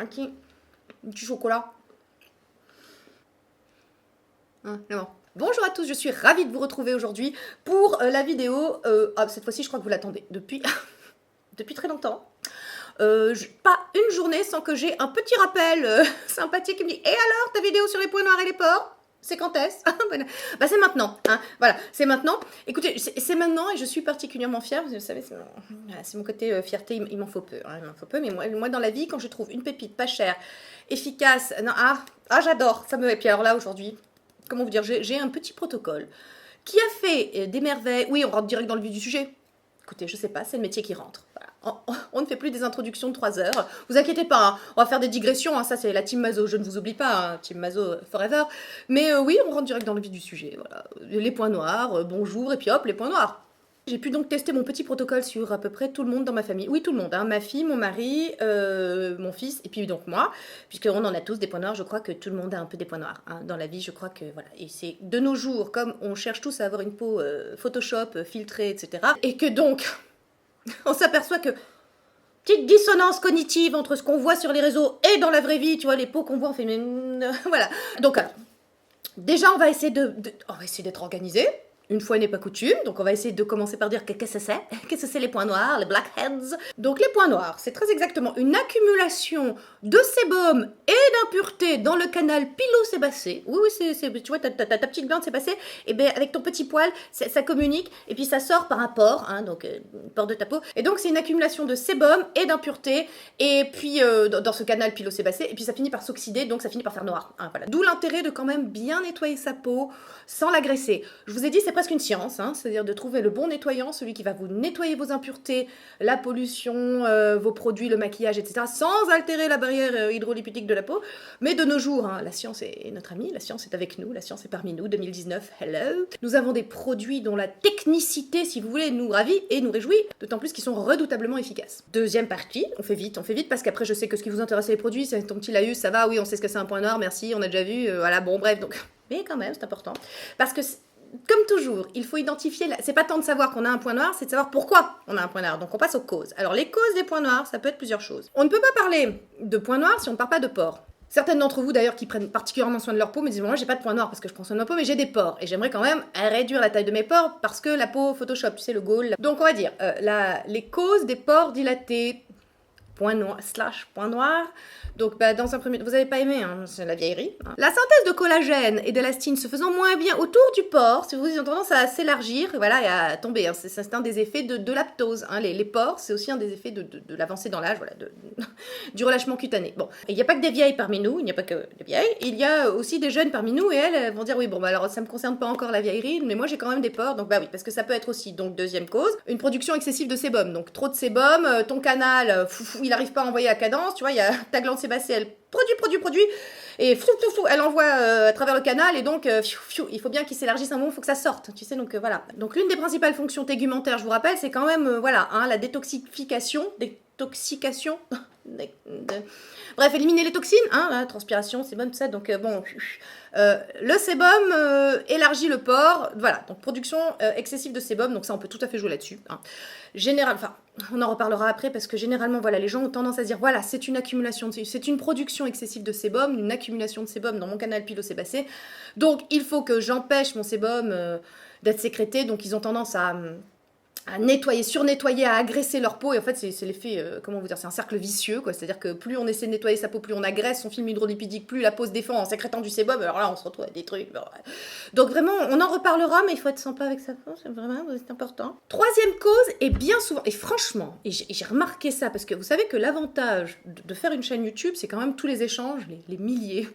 un petit chocolat. C'est bon. Bonjour à tous, je suis ravie de vous retrouver aujourd'hui pour la vidéo. Cette fois-ci, je crois que vous l'attendez depuis, depuis très longtemps. Pas une journée sans que j'ai un petit rappel sympathique qui me dit « Et alors, ta vidéo sur les points noirs et les pores ? C'est quand est-ce ?» Bah c'est maintenant, hein. Voilà, c'est maintenant. Écoutez, c'est maintenant et je suis particulièrement fière. Vous savez, c'est mon côté fierté, il m'en faut peu, hein, il m'en faut peu. Mais moi, dans la vie, quand je trouve une pépite pas chère, efficace, non, j'adore. Ça me. Et puis alors là, aujourd'hui, comment vous dire, j'ai un petit protocole qui a fait des merveilles. Oui, on rentre direct dans le vif du sujet. Écoutez, je sais pas, c'est le métier qui rentre. Voilà. On ne fait plus des introductions de 3 heures. Vous inquiétez pas, hein, on va faire des digressions. Hein, ça, c'est la team Mazo. Je ne vous oublie pas, hein, team Mazo forever. Mais oui, on rentre direct dans le vif du sujet. Voilà. Les points noirs, bonjour, et puis hop, les points noirs. J'ai pu donc tester mon petit protocole sur à peu près tout le monde dans ma famille. Oui, tout le monde, hein, ma fille, mon mari, mon fils, et puis donc moi, puisqu'on en a tous des points noirs, je crois que tout le monde a un peu des points noirs. Hein, dans la vie, je crois que, voilà. Et c'est de nos jours, comme on cherche tous à avoir une peau Photoshop, filtrée, etc., et que donc, on s'aperçoit que, petite dissonance cognitive entre ce qu'on voit sur les réseaux et dans la vraie vie, tu vois, les peaux qu'on voit, on fait, voilà. Donc alors, déjà, on va essayer d'être organisé. Une fois n'est pas coutume, donc on va essayer de commencer par dire qu'est-ce que c'est. Qu'est-ce que c'est les points noirs, les blackheads. Donc les points noirs, c'est très exactement une accumulation de sébum et d'impuretés dans le canal pilosébacé. Oui, tu vois, ta petite glande sébacée, et bien avec ton petit poil, ça communique, et puis ça sort par un pore, hein, donc pore de ta peau. Et donc c'est une accumulation de sébum et d'impuretés, et puis dans ce canal pilosébacé, et puis ça finit par s'oxyder, donc ça finit par faire noir. Hein, voilà. D'où l'intérêt de quand même bien nettoyer sa peau sans l'agresser. Je vous ai dit, c'est presque une science, hein, c'est-à-dire de trouver le bon nettoyant, celui qui va vous nettoyer vos impuretés, la pollution, vos produits, le maquillage, etc., sans altérer la barrière hydrolipidique de la peau. Mais de nos jours, hein, la science est notre amie, la science est avec nous, la science est parmi nous, 2019, hello. Nous avons des produits dont la technicité, si vous voulez, nous ravit et nous réjouit, d'autant plus qu'ils sont redoutablement efficaces. Deuxième partie, on fait vite, parce qu'après je sais que ce qui vous intéresse les produits, c'est ton petit laïus, ça va, oui, on sait ce que c'est un point noir, merci, on a déjà vu, voilà, bon, bref, donc... Mais quand même, c'est important. Parce que... Comme toujours, il faut identifier, c'est pas tant de savoir qu'on a un point noir, c'est de savoir pourquoi on a un point noir. Donc on passe aux causes. Alors les causes des points noirs, ça peut être plusieurs choses. On ne peut pas parler de points noirs si on ne parle pas de pores. Certaines d'entre vous d'ailleurs qui prennent particulièrement soin de leur peau me disent bon, moi j'ai pas de points noirs parce que je prends soin de ma peau, mais j'ai des pores. Et j'aimerais quand même réduire la taille de mes pores parce que la peau Photoshop, tu sais, le goal. Donc on va dire les causes des pores dilatés, point noir. Donc, dans un premier... Vous n'avez pas aimé, hein, c'est la vieillerie. Hein. La synthèse de collagène et d'élastine se faisant moins bien autour du pore, si vous ont tendance à s'élargir, voilà, et à tomber. Hein. C'est un des effets de l'aptose. Hein. Les pores, c'est aussi un des effets de l'avancée dans l'âge, voilà, du relâchement cutané. Bon, il n'y a pas que des vieilles parmi nous, il n'y a pas que des vieilles. Il y a aussi des jeunes parmi nous, et elles vont dire, oui, bon, alors ça ne me concerne pas encore la vieillerie, mais moi j'ai quand même des pores, donc oui, parce que ça peut être aussi, donc deuxième cause, une production excessive de sébum. Donc trop de sébum, ton canal, il n'arrive pas à envoyer la cadence, tu vois, il y a ta glande sébacée, elle produit, et elle envoie à travers le canal, et donc il faut bien qu'il s'élargisse un moment, il faut que ça sorte, tu sais, donc voilà. Donc l'une des principales fonctions tégumentaires, je vous rappelle, c'est quand même, voilà, hein, la détoxication, bref, éliminer les toxines, hein, la transpiration, sébum, tout ça, donc bon, le sébum élargit le pore, voilà, donc production excessive de sébum, donc ça on peut tout à fait jouer là-dessus, hein. Enfin, on en reparlera après parce que généralement, voilà, les gens ont tendance à se dire, voilà, c'est une accumulation, c'est une production excessive de sébum, une accumulation de sébum dans mon canal pilosébacé, donc il faut que j'empêche mon sébum d'être sécrété, donc ils ont tendance à nettoyer, surnettoyer, à agresser leur peau, et en fait c'est l'effet, comment vous dire, c'est un cercle vicieux, quoi, c'est-à-dire que plus on essaie de nettoyer sa peau, plus on agresse son film hydrolipidique, plus la peau se défend en sécrétant du sébum, alors là on se retrouve avec des trucs, donc vraiment on en reparlera, mais il faut être sympa avec sa peau, c'est important. Troisième cause, et bien souvent, et franchement, et j'ai remarqué ça, parce que vous savez que l'avantage de faire une chaîne YouTube, c'est quand même tous les échanges, les milliers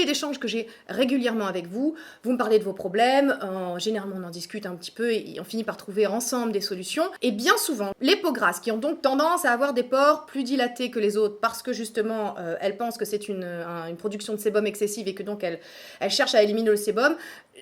d'échanges que j'ai régulièrement avec vous. Vous me parlez de vos problèmes, généralement on en discute un petit peu et on finit par trouver ensemble des solutions. Et bien souvent, les peaux grasses qui ont donc tendance à avoir des pores plus dilatés que les autres parce que justement elles pensent que c'est une production de sébum excessive et que donc elles cherchent à éliminer le sébum,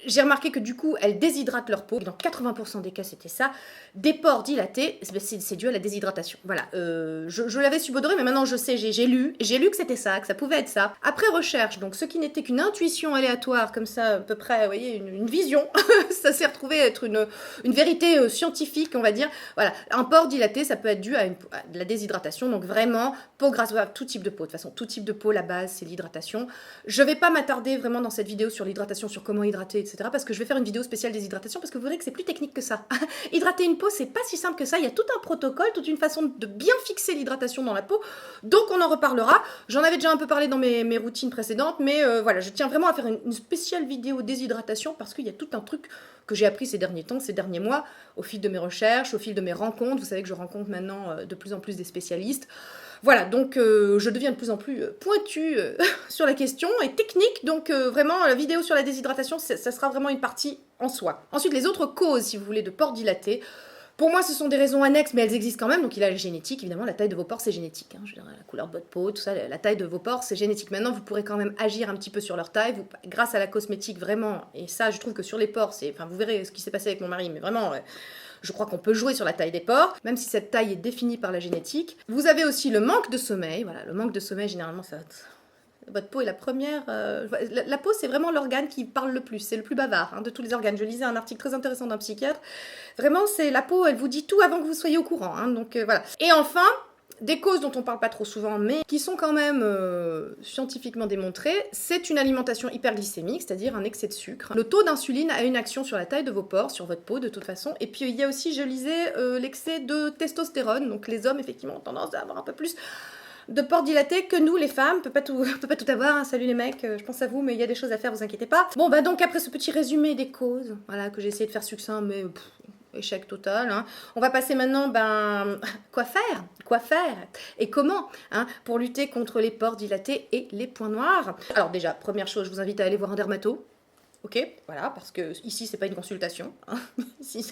j'ai remarqué que du coup elles déshydratent leur peau. Dans 80% des cas c'était ça. Des pores dilatés, c'est dû à la déshydratation. Voilà, je l'avais subodoré mais maintenant je sais, j'ai lu que c'était ça, que ça pouvait être ça. Après recherche, donc ce qui n'était qu'une intuition aléatoire, comme ça, à peu près, vous voyez, une vision, ça s'est retrouvé être une vérité scientifique, on va dire. Voilà, un port dilaté, ça peut être dû à de la déshydratation, donc vraiment, peau grasse, tout type de peau. De toute façon, tout type de peau, la base, c'est l'hydratation. Je ne vais pas m'attarder vraiment dans cette vidéo sur l'hydratation, sur comment hydrater, etc. parce que je vais faire une vidéo spéciale déshydratation, parce que vous verrez que c'est plus technique que ça. Hydrater une peau, c'est pas si simple que ça. Il y a tout un protocole, toute une façon de bien fixer l'hydratation dans la peau. Donc, on en reparlera. J'en avais déjà un peu parlé dans mes routines précédentes, mais voilà, je tiens vraiment à faire une spéciale vidéo déshydratation, parce qu'il y a tout un truc que j'ai appris ces derniers temps, ces derniers mois, au fil de mes recherches, au fil de mes rencontres. Vous savez que je rencontre maintenant de plus en plus des spécialistes. Voilà, donc je deviens de plus en plus pointue sur la question et technique, donc vraiment la vidéo sur la déshydratation, ça sera vraiment une partie en soi. Ensuite, les autres causes, si vous voulez, de pores dilatés, pour moi, ce sont des raisons annexes, mais elles existent quand même. Donc, il y a la génétique, évidemment, la taille de vos pores, c'est génétique. Hein, je veux dire, la couleur de votre peau, tout ça, la taille de vos pores, c'est génétique. Maintenant, vous pourrez quand même agir un petit peu sur leur taille, grâce à la cosmétique, vraiment. Et ça, je trouve que sur les pores, enfin, vous verrez ce qui s'est passé avec mon mari, mais vraiment, je crois qu'on peut jouer sur la taille des pores, même si cette taille est définie par la génétique. Vous avez aussi le manque de sommeil. Voilà, le manque de sommeil, généralement, ça... Votre peau est la première... la peau, c'est vraiment l'organe qui parle le plus. C'est le plus bavard de tous les organes. Je lisais un article très intéressant d'un psychiatre. Vraiment, c'est la peau, elle vous dit tout avant que vous soyez au courant. Donc, voilà. Et enfin, des causes dont on parle pas trop souvent, mais qui sont quand même scientifiquement démontrées, c'est une alimentation hyperglycémique, c'est-à-dire un excès de sucre. Le taux d'insuline a une action sur la taille de vos pores, sur votre peau, de toute façon. Et puis, il y a aussi, je lisais, l'excès de testostérone. Donc, les hommes, effectivement, ont tendance à avoir un peu plus... de pores dilatés que nous les femmes, on peut pas tout avoir, hein. Salut les mecs, je pense à vous, mais il y a des choses à faire, vous inquiétez pas. Bon bah donc après ce petit résumé des causes, voilà, que j'ai essayé de faire succinct, mais échec total, hein. On va passer maintenant, quoi faire et comment, pour lutter contre les pores dilatés et les points noirs. Alors déjà, première chose, je vous invite à aller voir un dermato. Ok, voilà, parce que ici c'est pas une consultation, Ici,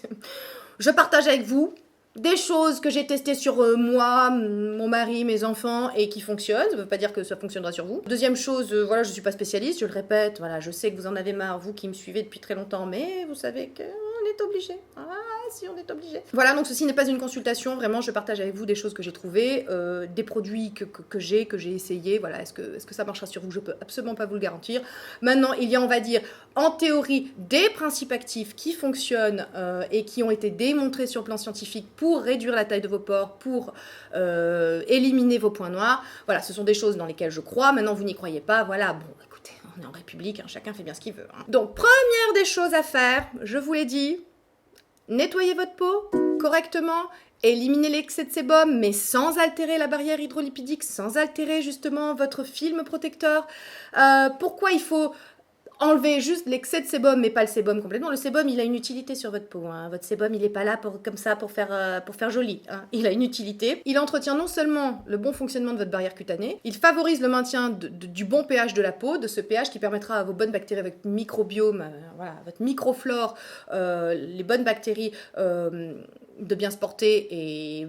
je partage avec vous des choses que j'ai testées sur moi, mon mari, mes enfants et qui fonctionnent. Ça ne veut pas dire que ça fonctionnera sur vous. Deuxième chose, voilà, je ne suis pas spécialiste, je le répète, voilà, je sais que vous en avez marre, vous qui me suivez depuis très longtemps, mais vous savez qu'on est obligé. Ah, si, on est obligé. Voilà, donc ceci n'est pas une consultation, vraiment, je partage avec vous des choses que j'ai trouvées, des produits que j'ai essayé. Voilà, est-ce que ça marchera sur vous? Je peux absolument pas vous le garantir. Maintenant, il y a, on va dire, en théorie, des principes actifs qui fonctionnent et qui ont été démontrés sur le plan scientifique pour réduire la taille de vos pores, pour éliminer vos points noirs. Voilà, ce sont des choses dans lesquelles je crois. Maintenant, vous n'y croyez pas. Voilà, bon, écoutez, on est en République, chacun fait bien ce qu'il veut. Donc, première des choses à faire, je vous l'ai dit, nettoyez votre peau correctement, éliminez l'excès de sébum, mais sans altérer la barrière hydrolipidique, sans altérer justement votre film protecteur. Pourquoi il faut... enlever juste l'excès de sébum, mais pas le sébum complètement. Le sébum, il a une utilité sur votre peau. Votre sébum, il n'est pas là comme ça pour faire joli. Il a une utilité. Il entretient non seulement le bon fonctionnement de votre barrière cutanée, il favorise le maintien du bon pH de la peau, de ce pH qui permettra à vos bonnes bactéries, votre microbiome, voilà, votre microflore, les bonnes bactéries de bien se porter. Et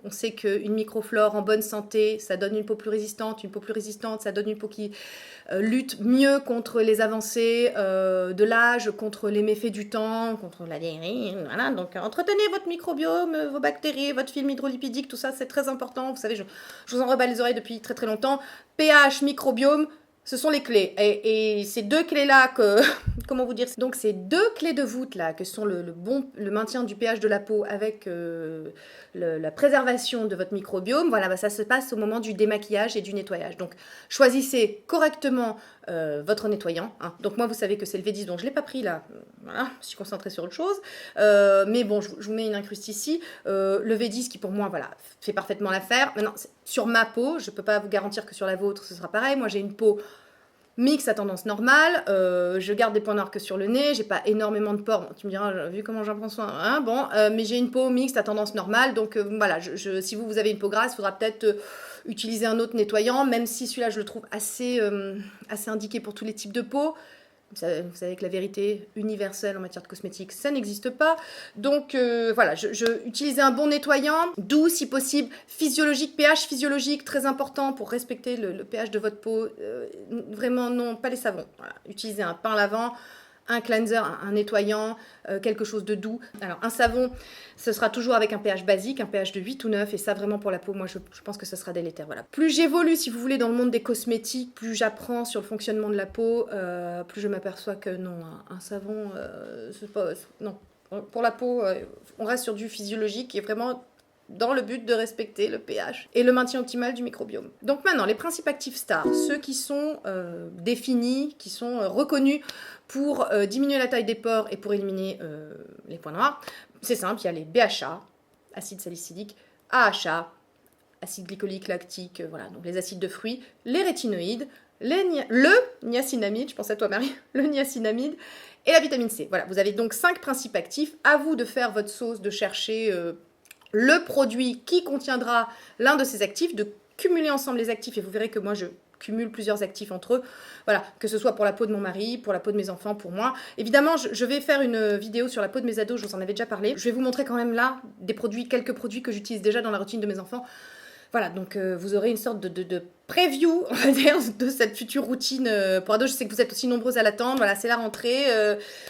on sait qu'une microflore en bonne santé, ça donne une peau plus résistante. Une peau plus résistante, ça donne une peau qui lutte mieux contre les avancées de l'âge, contre les méfaits du temps, contre la dérive, voilà. Donc entretenez votre microbiome, vos bactéries, votre film hydrolipidique, tout ça c'est très important. Vous savez, je vous en rebat les oreilles depuis très très longtemps. pH, microbiome, ce sont les clés. Et ces deux clés-là que... comment vous dire? Donc ces deux clés de voûte là, que sont le maintien du pH de la peau avec la préservation de votre microbiome, voilà, ça se passe au moment du démaquillage et du nettoyage. Donc choisissez correctement votre nettoyant. Donc moi, vous savez que c'est le V10, donc je ne l'ai pas pris là. Voilà, je suis concentrée sur autre chose. Mais bon, je vous mets une incruste ici. Le V10 qui pour moi, voilà, fait parfaitement l'affaire. Maintenant, sur ma peau, je ne peux pas vous garantir que sur la vôtre, ce sera pareil. Moi, j'ai une peau mixte à tendance normale, je garde des points noirs que sur le nez, j'ai pas énormément de pores, bon, tu me diras, vu comment j'en prends soin, mais j'ai une peau mixte à tendance normale, donc voilà, si vous avez une peau grasse, il faudra peut-être utiliser un autre nettoyant, même si celui-là je le trouve assez indiqué pour tous les types de peau. Vous savez que la vérité universelle en matière de cosmétiques, ça n'existe pas. Donc voilà, utilisez un bon nettoyant, doux si possible, physiologique, pH physiologique, très important pour respecter le pH de votre peau. Vraiment, non, pas les savons. Voilà. Utilisez un pain lavant, un cleanser, un nettoyant, quelque chose de doux. Alors un savon, ce sera toujours avec un pH basique, un pH de 8 ou 9, et ça vraiment pour la peau, moi je pense que ça sera délétère. Voilà. Plus j'évolue, si vous voulez, dans le monde des cosmétiques, plus j'apprends sur le fonctionnement de la peau, plus je m'aperçois que non, un savon, c'est pas... Non. Pour la peau, on reste sur du physiologique et vraiment dans le but de respecter le pH et le maintien optimal du microbiome. Donc maintenant, les principes actifs stars, ceux qui sont définis, qui sont reconnus pour diminuer la taille des pores et pour éliminer les points noirs, c'est simple, il y a les BHA, acide salicylique, AHA, acide glycolique, lactique, voilà, donc les acides de fruits, les rétinoïdes, le niacinamide, je pense à toi Marie, le niacinamide, et la vitamine C. Voilà, vous avez donc 5 principes actifs. À vous de faire votre sauce, de chercher le produit qui contiendra l'un de ces actifs, de cumuler ensemble les actifs. Et vous verrez que moi, je cumule plusieurs actifs entre eux. Voilà, que ce soit pour la peau de mon mari, pour la peau de mes enfants, pour moi. Évidemment, je vais faire une vidéo sur la peau de mes ados, je vous en avais déjà parlé. Je vais vous montrer quand même là des produits, quelques produits que j'utilise déjà dans la routine de mes enfants. Voilà, donc vous aurez une sorte de preview, on va dire, de cette future routine pour ados. Je sais que vous êtes aussi nombreuses à l'attendre. Voilà, c'est la rentrée.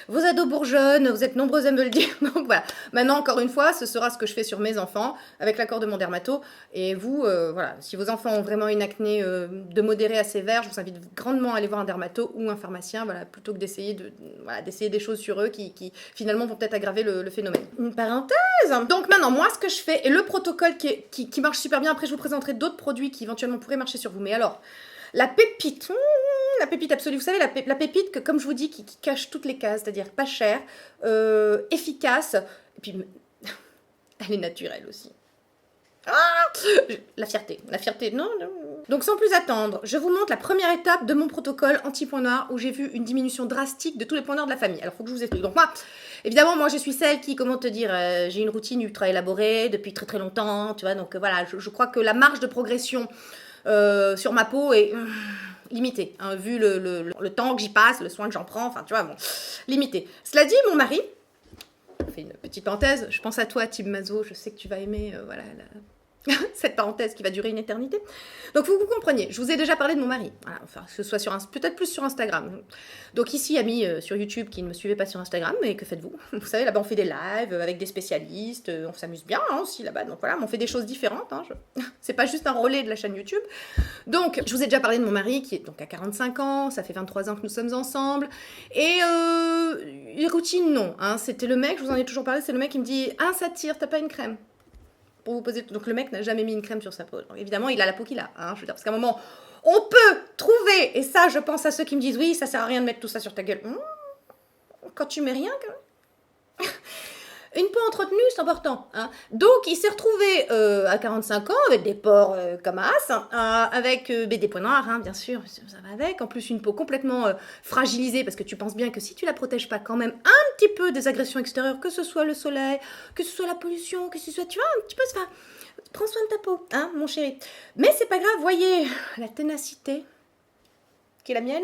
Vos ados bourgeonnent, vous êtes nombreuses à me le dire. Donc voilà. Maintenant, encore une fois, ce sera ce que je fais sur mes enfants, avec l'accord de mon dermato. Et vous, voilà, si vos enfants ont vraiment une acné de modéré à sévère, je vous invite grandement à aller voir un dermato ou un pharmacien, voilà, plutôt que d'essayer d'essayer des choses sur eux qui finalement vont peut-être aggraver le phénomène. Une parenthèse. Donc maintenant, moi, ce que je fais, et le protocole qui marche super bien, après je vous présenterai d'autres produits qui éventuellement pourraient marcher sur vous. Mais alors, la pépite absolue, vous savez, la pépite que, comme je vous dis, qui cache toutes les cases, c'est-à-dire pas chère, efficace, et puis elle est naturelle aussi. La fierté, non. Donc sans plus attendre, je vous montre la première étape de mon protocole anti-points noirs où j'ai vu une diminution drastique de tous les points noirs de la famille. Alors faut que je vous explique. Donc moi, évidemment, moi je suis celle qui, comment te dire, j'ai une routine ultra élaborée depuis très très longtemps, tu vois, donc voilà, je crois que la marge de progression sur ma peau est limitée, hein, vu le temps que j'y passe, le soin que j'en prends, enfin tu vois, bon, limité. Cela dit, mon mari, je fais une petite parenthèse, je pense à toi, Tim Mazo, je sais que tu vas aimer, voilà, cette parenthèse qui va durer une éternité. Donc vous compreniez, je vous ai déjà parlé de mon mari, voilà, enfin que ce soit peut-être plus sur Instagram. Donc ici, amis sur YouTube qui ne me suivaient pas sur Instagram, mais que faites-vous? Vous savez, là-bas on fait des lives avec des spécialistes, on s'amuse bien hein, aussi là-bas, donc voilà, on fait des choses différentes, hein, c'est pas juste un relais de la chaîne YouTube. Donc je vous ai déjà parlé de mon mari qui est donc à 45 ans, ça fait 23 ans que nous sommes ensemble, et les routines non, hein, c'était le mec, je vous en ai toujours parlé, c'est le mec qui me dit « Ah ça tire, t'as pas une crème ?» Pour vous poser... Donc le mec n'a jamais mis une crème sur sa peau. Donc, évidemment, il a la peau qu'il a. Hein, je veux dire, parce qu'à un moment, on peut trouver, et ça, je pense à ceux qui me disent, oui, ça sert à rien de mettre tout ça sur ta gueule. Quand tu mets rien, une peau entretenue, c'est important. Hein. Donc, il s'est retrouvé à 45 ans avec des pores comme as, avec des points noirs, hein, bien sûr, ça va avec. En plus, une peau complètement fragilisée, parce que tu penses bien que si tu la protèges pas quand même un petit peu des agressions extérieures, que ce soit le soleil, que ce soit la pollution, que ce soit, tu vois, un petit peu, enfin, prends soin de ta peau, hein, mon chéri. Mais c'est pas grave, voyez la ténacité qui est la mienne.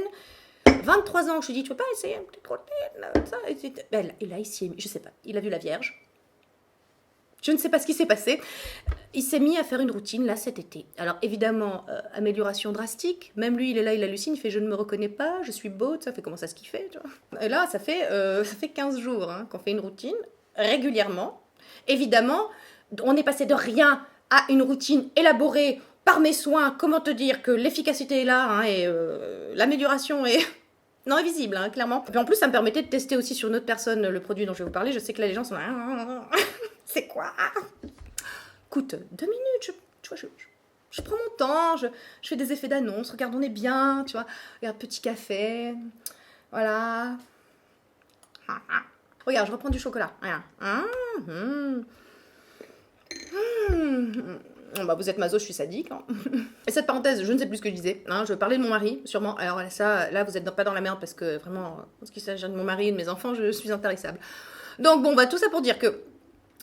23 ans, je lui dis, tu peux pas essayer un petit protéine, ça, et là, il s'y est mis, je sais pas, il a vu la Vierge. Je ne sais pas ce qui s'est passé. Il s'est mis à faire une routine, là, cet été. Alors, évidemment, amélioration drastique. Même lui, il est là, il hallucine, il fait, je ne me reconnais pas, je suis beau, ça fait comment ça, ce qu'il fait, tu vois. Et là, ça fait 15 jours hein, qu'on fait une routine, régulièrement. Évidemment, on est passé de rien à une routine élaborée par mes soins. Comment te dire que l'efficacité est là, hein, et l'amélioration est... Non, est visible, hein, clairement. Et puis en plus, ça me permettait de tester aussi sur une autre personne le produit dont je vais vous parler. Je sais que là, les gens sont là... C'est quoi? Écoute, 2 minutes, tu vois, je prends mon temps, je fais des effets d'annonce. Regarde, on est bien, tu vois. Regarde, petit café. Voilà. Regarde, je reprends du chocolat. Regarde. Bah, vous êtes maso, je suis sadique. Hein. Et cette parenthèse, je ne sais plus ce que je disais. Hein, je parlais de mon mari, sûrement. Alors ça, là, vous n'êtes pas dans la merde parce que vraiment, en ce qui s'agit de mon mari et de mes enfants, je suis intarissable. Donc bon, bah tout ça pour dire que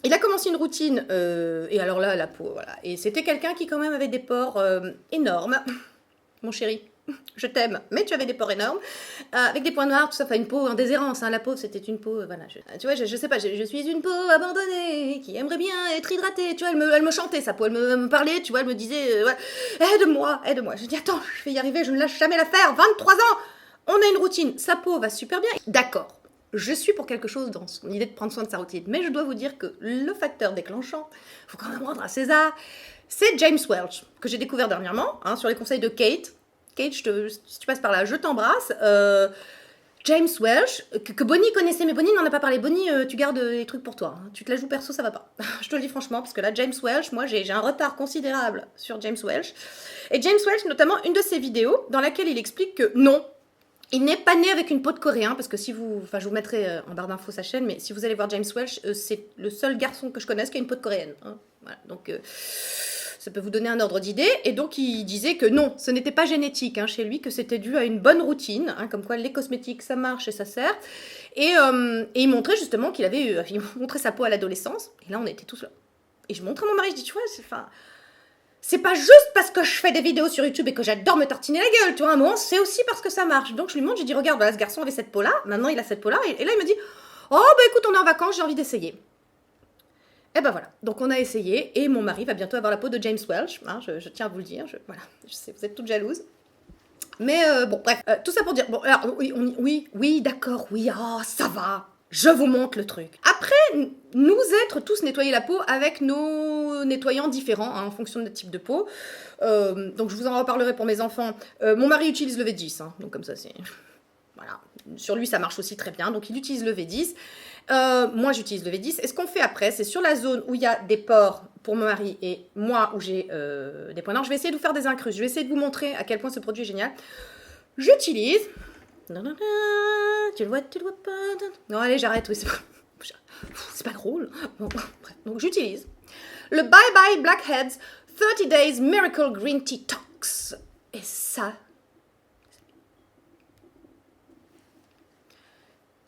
il a commencé une routine, et alors là, la peau, voilà. Et c'était quelqu'un qui quand même avait des pores énormes. Mon chéri, je t'aime, mais tu avais des pores énormes, avec des points noirs, tout ça, enfin une peau en déshérence, hein, la peau, c'était une peau, voilà. Tu vois, je sais pas, je suis une peau abandonnée, qui aimerait bien être hydratée, tu vois, elle me chantait sa peau, elle me parlait, tu vois, elle me disait, ouais, aide-moi. Je dis, attends, je vais y arriver, je ne lâche jamais l'affaire, 23 ans, on a une routine, sa peau va super bien, d'accord. je suis pour quelque chose dans son idée de prendre soin de sa routine. Mais je dois vous dire que le facteur déclenchant, il faut quand même rendre à César, c'est James Welch, que j'ai découvert dernièrement, hein, sur les conseils de Kate. Kate, si tu passes par là, je t'embrasse. James Welch, que Bonnie connaissait, mais Bonnie n'en a pas parlé. Bonnie, tu gardes les trucs pour toi. Hein. Tu te la joues perso, ça va pas. Je te le dis franchement, parce que là, James Welch, moi, j'ai un retard considérable sur James Welch. Et James Welch, notamment, une de ses vidéos, dans laquelle il explique que non, il n'est pas né avec une peau de coréen, parce que si vous... Enfin, je vous mettrai en barre d'infos sa chaîne, mais si vous allez voir James Welch, c'est le seul garçon que je connaisse qui a une peau de coréenne. Hein. Voilà, donc... ça peut vous donner un ordre d'idée. Et donc, il disait que non, ce n'était pas génétique hein, chez lui, que c'était dû à une bonne routine, hein, comme quoi les cosmétiques, ça marche et ça sert. Et il montrait justement qu'il avait il montrait sa peau à l'adolescence. Et là, on était tous là. Et je montrais à mon mari, je dis, tu vois, c'est pas juste parce que je fais des vidéos sur YouTube et que j'adore me tartiner la gueule, tu vois, à un moment, c'est aussi parce que ça marche. Donc, je lui montre, je dis, regarde, voilà, ce garçon avait cette peau-là, maintenant il a cette peau-là. Et là, il me dit, oh, bah écoute, on est en vacances, j'ai envie d'essayer. Et ben voilà, donc on a essayé et mon mari va bientôt avoir la peau de James Welch, hein, je tiens à vous le dire, voilà, je sais, vous êtes toutes jalouses. Mais bon, bref, tout ça pour dire, bon, alors oui, d'accord, oui, oh, ça va, je vous montre le truc. Après, nous être tous nettoyer la peau avec nos nettoyants différents, hein, en fonction de notre type de peau. Donc je vous en reparlerai pour mes enfants. Mon mari utilise le V10, hein, donc comme ça c'est... Voilà, sur lui ça marche aussi très bien, donc il utilise le V10. Moi j'utilise le V10 et ce qu'on fait après c'est sur la zone où il y a des pores pour mon mari et moi où j'ai des points noirs, je vais essayer de vous faire des incrustes, je vais essayer de vous montrer à quel point ce produit est génial. J'utilise, tu le vois pas, non allez j'arrête, oui, c'est pas drôle, bon, bref. Donc j'utilise le Bye Bye Blackheads 30 Days Miracle Green Tea Tox et ça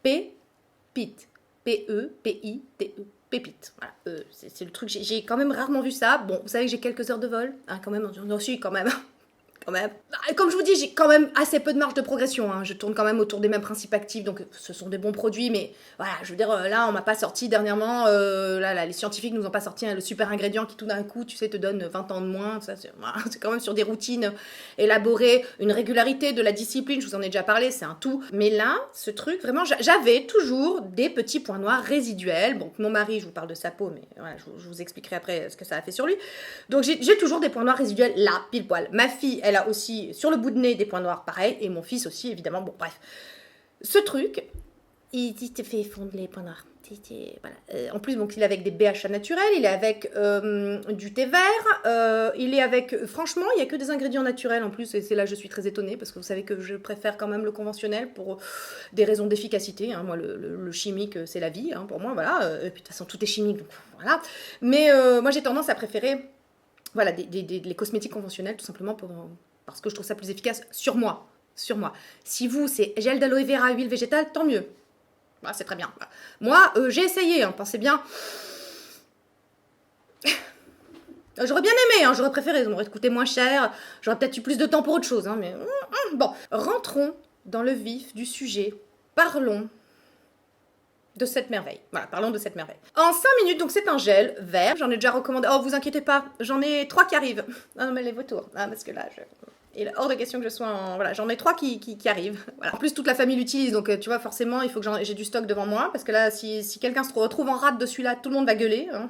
pépite. P-E-P-I-T-E. Pépite. Voilà. C'est le truc, j'ai quand même rarement vu ça. Bon, vous savez que j'ai quelques heures de vol. Hein, quand même, non, si, quand même. Quand même. Comme je vous dis, j'ai quand même assez peu de marge de progression. Hein. Je tourne quand même autour des mêmes principes actifs, donc ce sont des bons produits. Mais voilà, je veux dire, là, on m'a pas sorti dernièrement. Là, les scientifiques nous ont pas sorti hein, le super ingrédient qui tout d'un coup, tu sais, te donne 20 ans de moins. Ça, c'est quand même sur des routines élaborées, une régularité, de la discipline. Je vous en ai déjà parlé, c'est un tout. Mais là, ce truc, vraiment, j'avais toujours des petits points noirs résiduels. Bon, mon mari, je vous parle de sa peau, mais voilà, je vous expliquerai après ce que ça a fait sur lui. Donc j'ai toujours des points noirs résiduels là, pile poil. Ma fille, elle a aussi sur le bout de nez des points noirs pareil, et mon fils aussi évidemment, bon bref. Ce truc, il te fait fondre les points noirs. Voilà. En plus, donc, il est avec des BHA naturels, il est avec du thé vert, il est avec, franchement, il n'y a que des ingrédients naturels en plus, et c'est là que je suis très étonnée, parce que vous savez que je préfère quand même le conventionnel pour des raisons d'efficacité, hein. Moi le chimique c'est la vie, hein, pour moi, voilà, et puis de toute façon tout est chimique, donc voilà, mais moi j'ai tendance à préférer voilà, les cosmétiques conventionnels, tout simplement parce que je trouve ça plus efficace sur moi. Si vous, c'est gel d'aloe vera, huile végétale, tant mieux. Bah, c'est très bien. Moi, j'ai essayé, hein, pensez bien. J'aurais bien aimé, hein, j'aurais préféré, ça m'aurait coûté moins cher, j'aurais peut-être eu plus de temps pour autre chose, hein, mais bon. Rentrons dans le vif du sujet. Parlons de cette merveille. Voilà, parlons de cette merveille. En 5 minutes, donc c'est un gel vert. J'en ai déjà recommandé. Oh, vous inquiétez pas, j'en ai 3 qui arrivent. Ah non, mais les vautours. Ah, parce que là, il est hors de question que je sois en... Voilà, j'en ai 3 qui arrivent. Voilà. En plus, toute la famille l'utilise, donc tu vois, forcément, il faut que j'ai du stock devant moi, parce que là, si quelqu'un se retrouve en rate de celui-là, tout le monde va gueuler. Hein.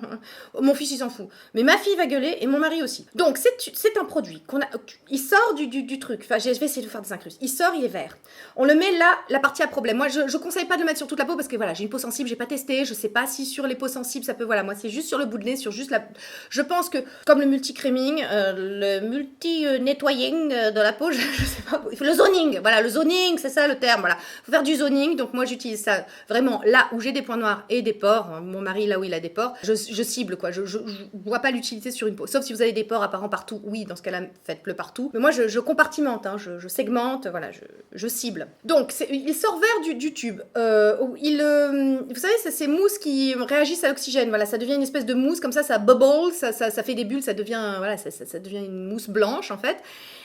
Mon fils, il s'en fout. Mais ma fille va gueuler, et mon mari aussi. Donc, c'est un produit qu'on a... Il sort du truc. Enfin, je vais essayer de faire des incrustes. Il sort, il est vert. On le met là, la partie à problème. Moi, je conseille pas de le mettre sur toute la peau, parce que voilà, j'ai une peau sensible, j'ai pas testé, je sais pas si sur les peaux sensibles, ça peut... Voilà, moi, c'est juste sur le bout de nez, sur juste la... Je pense que, comme le multi-créming, le multi-nettoying de la peau, je sais pas, le zoning, voilà, le zoning, c'est ça le terme, voilà, faut faire du zoning, donc moi j'utilise ça vraiment là où j'ai des points noirs et des pores, mon mari là où il a des pores, je cible quoi, je vois pas l'utilité sur une peau, sauf si vous avez des pores apparents partout, oui, dans ce cas-là, faites-le partout, mais moi je compartimente, hein, je segmente, voilà, je cible. Donc, il sort vert du tube, vous savez, c'est ces mousses qui réagissent à l'oxygène, voilà, ça devient une espèce de mousse, comme ça bubble, ça fait des bulles, ça devient, voilà, ça devient une mousse blanche en fait.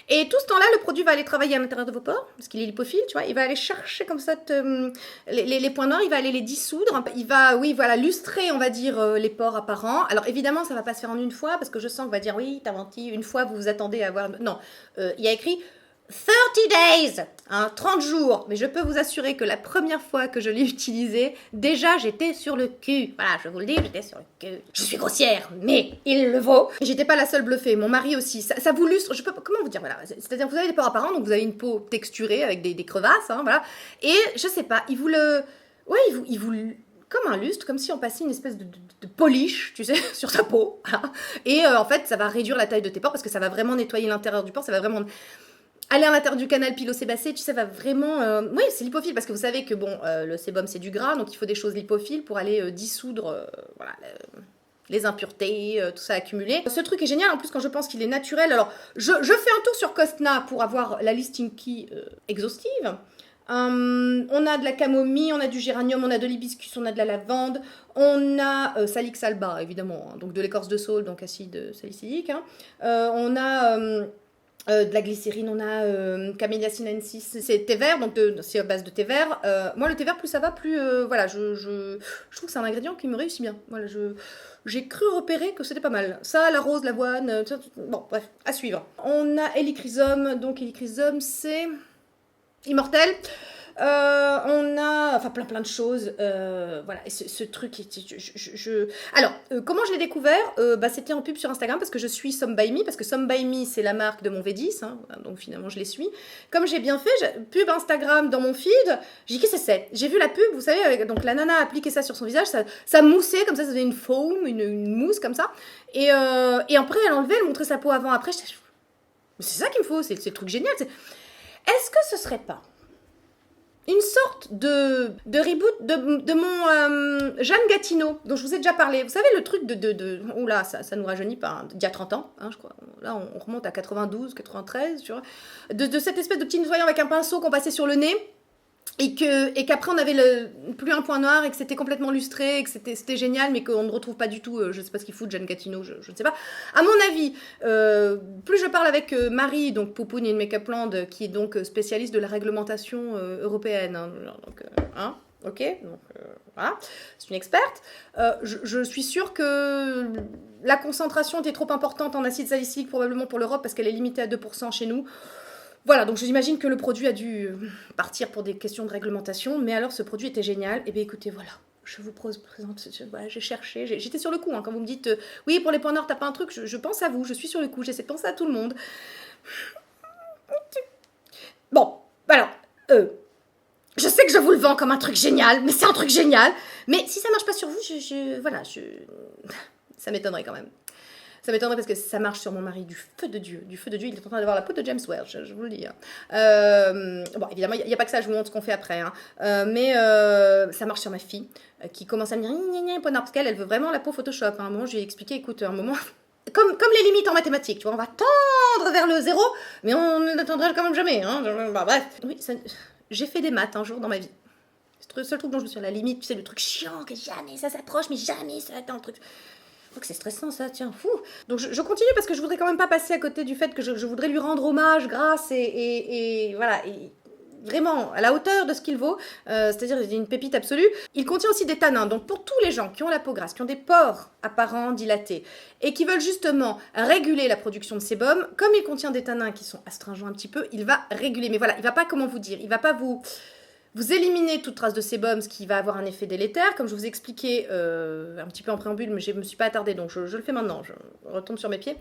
Et tout ce temps-là, le produit va aller travailler à l'intérieur de vos pores, parce qu'il est lipophile, tu vois, il va aller chercher comme ça les points noirs, il va aller les dissoudre, il va, oui, voilà, lustrer, on va dire, les pores apparents. Alors évidemment, ça va pas se faire en une fois, parce que je sens qu'on va dire, oui, t'as menti, une fois, vous vous attendez à avoir... Non, il y a écrit 30 days, hein, 30 jours. Mais je peux vous assurer que la première fois que je l'ai utilisé, déjà j'étais sur le cul. Voilà, je vous le dis, j'étais sur le cul. Je suis grossière, mais il le vaut. J'étais pas la seule bluffée, mon mari aussi. Ça vous lustre, comment vous dire, voilà. C'est-à-dire que vous avez des pores apparents, donc vous avez une peau texturée avec des crevasses, hein, voilà. Et je sais pas, il vous le... Ouais, il vous comme un lustre, comme si on passait une espèce de polish, tu sais, sur sa peau. Voilà. Et en fait, ça va réduire la taille de tes pores parce que ça va vraiment nettoyer l'intérieur du pore, ça va vraiment aller à l'intérieur du canal pilosébacé, tu sais, va vraiment... Oui, c'est lipophile, parce que vous savez que, bon, le sébum, c'est du gras, donc il faut des choses lipophiles pour aller dissoudre, voilà, les impuretés, tout ça accumulé. Ce truc est génial, en plus, quand je pense qu'il est naturel. Alors, je fais un tour sur Costna pour avoir la listing key exhaustive. On a de la camomille, on a du géranium, on a de l'hibiscus, on a de la lavande, on a salix alba, évidemment, hein, donc de l'écorce de saule, donc acide salicylique. Hein. On a... de la glycérine, on a Camellia sinensis, c'est thé vert, donc c'est à base de thé vert. Moi, le thé vert, plus ça va, plus voilà, je trouve que c'est un ingrédient qui me réussit bien. Voilà, j'ai cru repérer que c'était pas mal. Ça, la rose, l'avoine, bon, bref, à suivre. On a hélichrysum, donc hélichrysum, c'est immortel. On a enfin plein de choses, voilà, et ce truc, alors, comment je l'ai découvert, c'était en pub sur Instagram, parce que je suis Some By Me, parce que Some By Me, c'est la marque de mon V10, hein, donc finalement je les suis. Comme j'ai bien fait, pub Instagram dans mon feed, j'ai dit, qu'est-ce que c'est? J'ai vu la pub, vous savez, avec, donc la nana a appliqué ça sur son visage, ça moussait, comme ça faisait une foam, une mousse, comme ça, et après elle enlevait, elle montrait sa peau avant-après, c'est ça qu'il me faut, c'est le truc génial, est-ce que ce serait pas une sorte de reboot de mon Jeanne Gatineau, dont je vous ai déjà parlé. Vous savez, le truc oula, ça nous rajeunit pas, hein, d'il y a 30 ans, hein, je crois. Là, on remonte à 92, 93, tu vois. De cette espèce de petit nettoyant avec un pinceau qu'on passait sur le nez, et qu'après on avait plus un point noir, et que c'était complètement lustré, et que c'était génial, mais qu'on ne retrouve pas du tout, je sais pas ce qu'il fout de Jeanne Gatineau, je ne sais pas. À mon avis, plus je parle avec Marie, donc Poupoune in Makeup Land, qui est donc spécialiste de la réglementation européenne, hein, donc, hein, ok, donc voilà, c'est une experte, je suis sûre que la concentration était trop importante en acide salicylique, probablement pour l'Europe, parce qu'elle est limitée à 2% chez nous. Voilà, donc j'imagine que le produit a dû partir pour des questions de réglementation, mais alors ce produit était génial. Et bien écoutez, voilà, je vous présente, voilà, j'ai cherché, j'étais sur le coup, hein, quand vous me dites, oui, pour les points noirs, t'as pas un truc, je pense à vous, je suis sur le coup, j'essaie de penser à tout le monde. Bon, alors, je sais que je vous le vends comme un truc génial, mais c'est un truc génial, mais si ça marche pas sur vous, voilà, ça m'étonnerait quand même. Ça m'étonnerait parce que ça marche sur mon mari du feu de Dieu. Du feu de Dieu, il est en train d'avoir la peau de James Welch, je vous le dis. Hein. Bon, évidemment, il n'y a pas que ça, je vous montre ce qu'on fait après. Hein. Mais ça marche sur ma fille, qui commence à me dire peau noire, parce qu'elle veut vraiment la peau Photoshop. Hein. À un moment, je lui ai expliqué, écoute, un moment, comme les limites en mathématiques, tu vois, on va tendre vers le zéro, mais on n'atteindra quand même jamais. Hein. Bah, bref, oui, j'ai fait des maths un jour dans ma vie. C'est le seul truc dont je me suis à la limite, tu sais, le truc chiant, que jamais ça s'approche, mais jamais ça atteint le truc. C'est stressant ça, tiens, fou. Donc je continue parce que je voudrais quand même pas passer à côté du fait que je voudrais lui rendre hommage, grâce et voilà, et vraiment à la hauteur de ce qu'il vaut, c'est-à-dire il est une pépite absolue. Il contient aussi des tanins, donc pour tous les gens qui ont la peau grasse, qui ont des pores apparents dilatés et qui veulent justement réguler la production de sébum, comme il contient des tanins qui sont astringents un petit peu, il va réguler. Mais voilà, il va pas, comment vous dire, il va pas vous éliminez toute trace de sébum, ce qui va avoir un effet délétère. Comme je vous ai expliqué un petit peu en préambule, mais je ne me suis pas attardée, donc je le fais maintenant, je retombe sur mes pieds.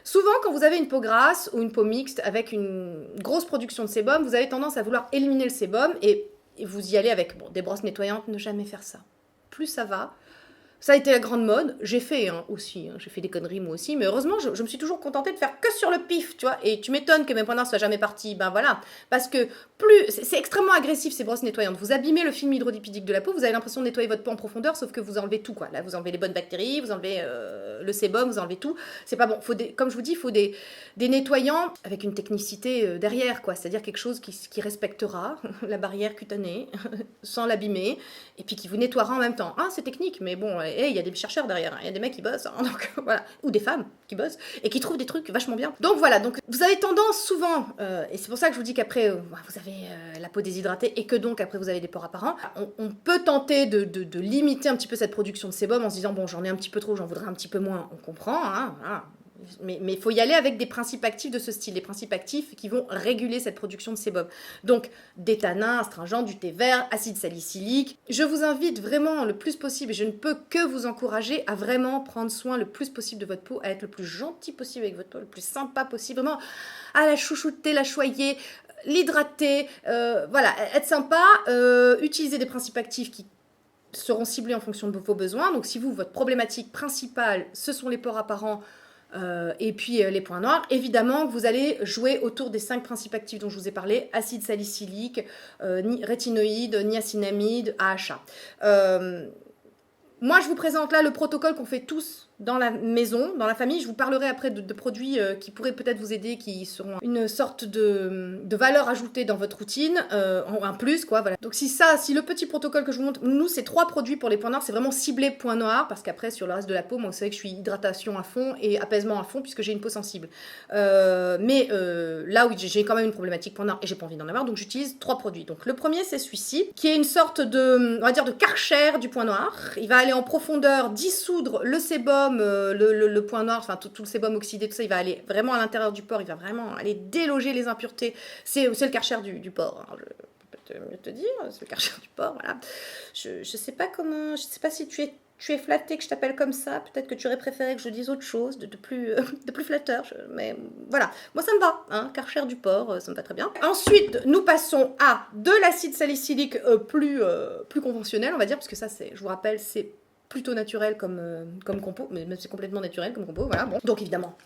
Souvent, quand vous avez une peau grasse ou une peau mixte avec une grosse production de sébum, vous avez tendance à vouloir éliminer le sébum et vous y allez avec des brosses nettoyantes. Ne jamais faire ça. Plus ça va. Ça a été la grande mode, j'ai fait aussi, j'ai fait des conneries moi aussi, mais heureusement je me suis toujours contentée de faire que sur le pif, tu vois, et tu m'étonnes que mes points noirs soient jamais partis, ben voilà, parce que c'est extrêmement agressif ces brosses nettoyantes, vous abîmez le film hydrolipidique de la peau, vous avez l'impression de nettoyer votre peau en profondeur, sauf que vous enlevez tout quoi, là vous enlevez les bonnes bactéries, vous enlevez le sébum, vous enlevez tout, c'est pas bon, comme je vous dis, il faut des nettoyants avec une technicité derrière quoi, c'est-à-dire quelque chose qui respectera la barrière cutanée, sans l'abîmer, et puis qui vous nettoiera en même temps. Ah c'est technique, mais bon, il y a des chercheurs derrière, il y a des mecs qui bossent, hein, donc voilà, ou des femmes qui bossent et qui trouvent des trucs vachement bien. Donc voilà, donc vous avez tendance souvent, et c'est pour ça que je vous dis qu'après vous avez la peau déshydratée et que donc après vous avez des pores apparents. On peut tenter de limiter un petit peu cette production de sébum en se disant bon j'en ai un petit peu trop, j'en voudrais un petit peu moins, on comprend, hein, voilà. Mais il faut y aller avec des principes actifs de ce style, des principes actifs qui vont réguler cette production de sébum. Donc, des tanins, astringents, du thé vert, acide salicylique. Je vous invite vraiment le plus possible, et je ne peux que vous encourager à vraiment prendre soin le plus possible de votre peau, à être le plus gentil possible avec votre peau, le plus sympa possible, vraiment à la chouchouter, la choyer, l'hydrater, voilà, être sympa, utiliser des principes actifs qui seront ciblés en fonction de vos besoins. Donc si vous, votre problématique principale, ce sont les pores apparents, et puis les points noirs, évidemment que vous allez jouer autour des 5 principes actifs dont je vous ai parlé, acide salicylique, rétinoïde, niacinamide, AHA. Moi, je vous présente là le protocole qu'on fait tous dans la maison, dans la famille. Je vous parlerai après de produits qui pourraient peut-être vous aider, qui seront une sorte de valeur ajoutée dans votre routine, un plus, quoi, voilà. Donc si le petit protocole que je vous montre, nous, c'est 3 produits pour les points noirs, c'est vraiment ciblé points noirs, parce qu'après, sur le reste de la peau, moi, vous savez que je suis hydratation à fond et apaisement à fond, puisque j'ai une peau sensible. Mais là, oui, j'ai quand même une problématique points noirs, et j'ai pas envie d'en avoir, donc j'utilise 3 produits. Donc le premier, c'est celui-ci, qui est une sorte de, on va dire, de Karcher du point noir. Il va aller en profondeur, dissoudre le sébum, le point noir, enfin tout le sébum oxydé, tout ça, il va aller vraiment à l'intérieur du pore, il va vraiment aller déloger les impuretés. C'est le Karcher du pore, hein, je peux mieux te dire, c'est le Karcher du pore, voilà. Je sais pas comment, je sais pas si tu es flatté que je t'appelle comme ça, peut-être que tu aurais préféré que je dise autre chose, de plus flatteur, mais voilà, moi ça me va, hein, Karcher du pore, ça me va très bien. Ensuite, nous passons à de l'acide salicylique plus conventionnel, on va dire, parce que ça, je vous rappelle, c'est plutôt naturel comme compo, mais c'est complètement naturel comme compo, voilà, bon. Donc évidemment,